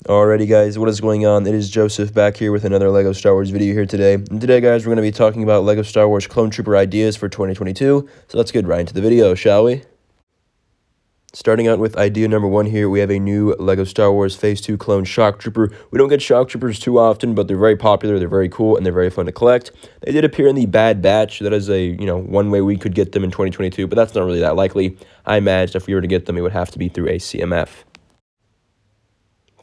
Alrighty guys, what is going on? It is Joseph back here with another LEGO Star Wars video here today. And today guys, we're going to be talking about LEGO Star Wars Clone Trooper ideas for 2022. So let's get right into the video, shall we? Starting out with idea number 1 here, we have a new LEGO Star Wars Phase 2 clone Shock Trooper. We don't get Shock Troopers too often, but they're very popular, they're very cool, and they're very fun to collect. They did appear in the Bad Batch. That is a, one way we could get them in 2022, but that's not really that likely. I imagine if we were to get them, it would have to be through a CMF.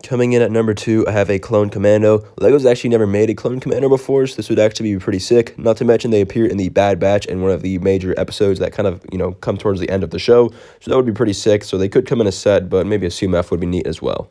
Coming in at number 2, I have a Clone Commando. LEGO's actually never made a Clone Commando before, so this would actually be pretty sick. Not to mention they appear in the Bad Batch in one of the major episodes that kind of, come towards the end of the show. So that would be pretty sick. So they could come in a set, but maybe a CMF would be neat as well.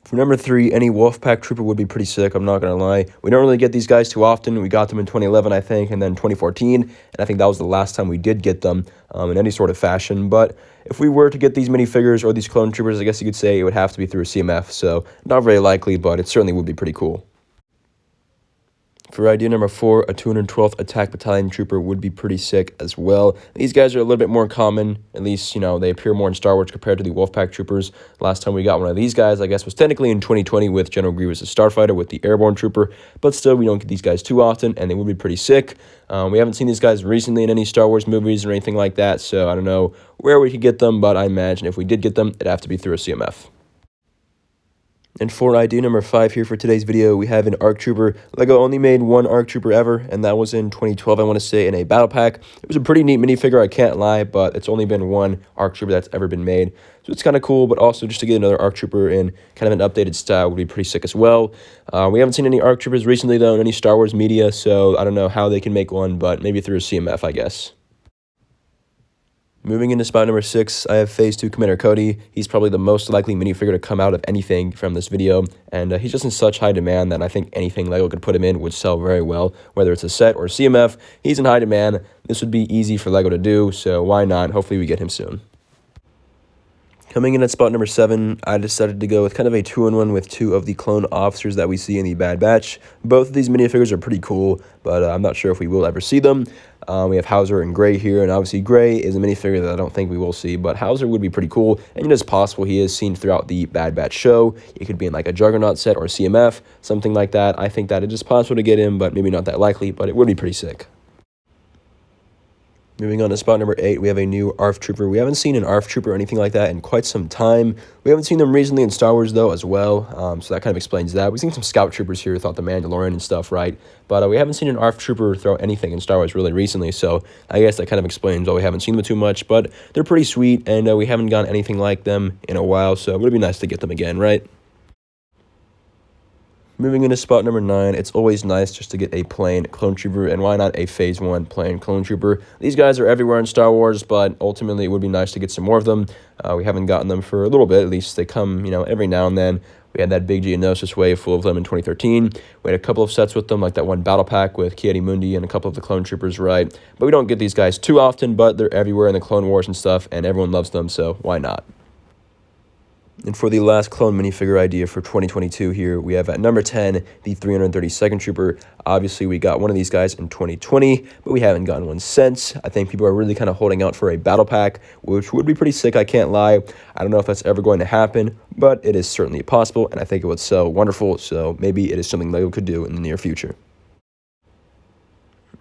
For number 3, any Wolfpack Trooper would be pretty sick, I'm not going to lie. We don't really get these guys too often. We got them in 2011, I think, and then 2014. And I think that was the last time we did get them in any sort of fashion. But if we were to get these minifigures or these clone troopers, I guess you could say it would have to be through a CMF. So not very likely, but it certainly would be pretty cool. For idea number 4, a 212th Attack Battalion Trooper would be pretty sick as well. These guys are a little bit more common, at least, they appear more in Star Wars compared to the Wolfpack Troopers. Last time we got one of these guys, I guess, was technically in 2020 with General Grievous' Starfighter with the Airborne Trooper, but still, we don't get these guys too often, and they would be pretty sick. We haven't seen these guys recently in any Star Wars movies or anything like that, so I don't know where we could get them, but I imagine if we did get them, it'd have to be through a CMF. And for idea number 5 here for today's video, we have an ARC Trooper. LEGO only made one ARC Trooper ever, and that was in 2012, I want to say, in a battle pack. It was a pretty neat minifigure, I can't lie, but it's only been one ARC Trooper that's ever been made. So it's kind of cool, but also just to get another ARC Trooper in kind of an updated style would be pretty sick as well. We haven't seen any ARC Troopers recently, though, in any Star Wars media, so I don't know how they can make one, but maybe through a CMF, I guess. Moving into spot number 6, I have Phase 2 Commander Cody. He's probably the most likely minifigure to come out of anything from this video, and he's just in such high demand that I think anything LEGO could put him in would sell very well, whether it's a set or CMF. He's in high demand. This would be easy for LEGO to do, so why not? Hopefully we get him soon. Coming in at spot number 7, I decided to go with kind of a 2-in-1 with 2 of the clone officers that we see in the Bad Batch. Both of these minifigures are pretty cool, but I'm not sure if we will ever see them. We have Hauser and Gray here, and obviously Gray is a minifigure that I don't think we will see, but Hauser would be pretty cool, and it is possible he is seen throughout the Bad Batch show. It could be in like a Juggernaut set or CMF, something like that. I think that it is possible to get him, but maybe not that likely, but it would be pretty sick. Moving on to spot number 8, we have a new ARF Trooper. We haven't seen an ARF Trooper or anything like that in quite some time. We haven't seen them recently in Star Wars, though, as well, so that kind of explains that. We've seen some Scout Troopers here throughout the Mandalorian and stuff, right? But we haven't seen an ARF Trooper throw anything in Star Wars really recently, so I guess that kind of explains why we haven't seen them too much. But they're pretty sweet, and we haven't gotten anything like them in a while, so it would be nice to get them again, right? Moving into spot number 9, it's always nice just to get a plain clone trooper, and why not a Phase 1 plain clone trooper? These guys are everywhere in Star Wars, but ultimately it would be nice to get some more of them. We haven't gotten them for a little bit, at least they come, every now and then. We had that big Geonosis wave full of them in 2013. We had a couple of sets with them, like that one battle pack with Ki-Adi-Mundi and a couple of the clone troopers, right? But we don't get these guys too often, but they're everywhere in the Clone Wars and stuff, and everyone loves them, so why not? And for the last clone minifigure idea for 2022 here, we have at number 10, the 332nd Trooper. Obviously, we got one of these guys in 2020, but we haven't gotten one since. I think people are really kind of holding out for a battle pack, which would be pretty sick, I can't lie. I don't know if that's ever going to happen, but it is certainly possible, and I think it would sell wonderful, so maybe it is something LEGO could do in the near future.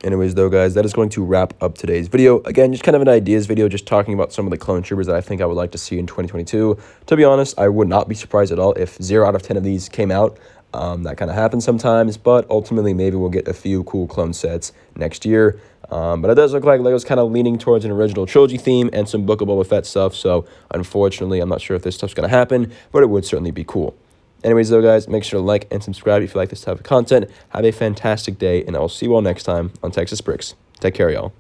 Anyways, though, guys, that is going to wrap up today's video. Again, just kind of an ideas video, just talking about some of the clone troopers that I think I would like to see in 2022. To be honest, I would not be surprised at all if 0 out of 10 of these came out. That kind of happens sometimes, but ultimately, maybe we'll get a few cool clone sets next year. But it does look like LEGO's kind of leaning towards an original trilogy theme and some Book of Boba Fett stuff, so unfortunately, I'm not sure if this stuff's going to happen, but it would certainly be cool. Anyways, though, guys, make sure to like and subscribe if you like this type of content. Have a fantastic day, and I will see you all next time on Thiccybricks. Take care, y'all.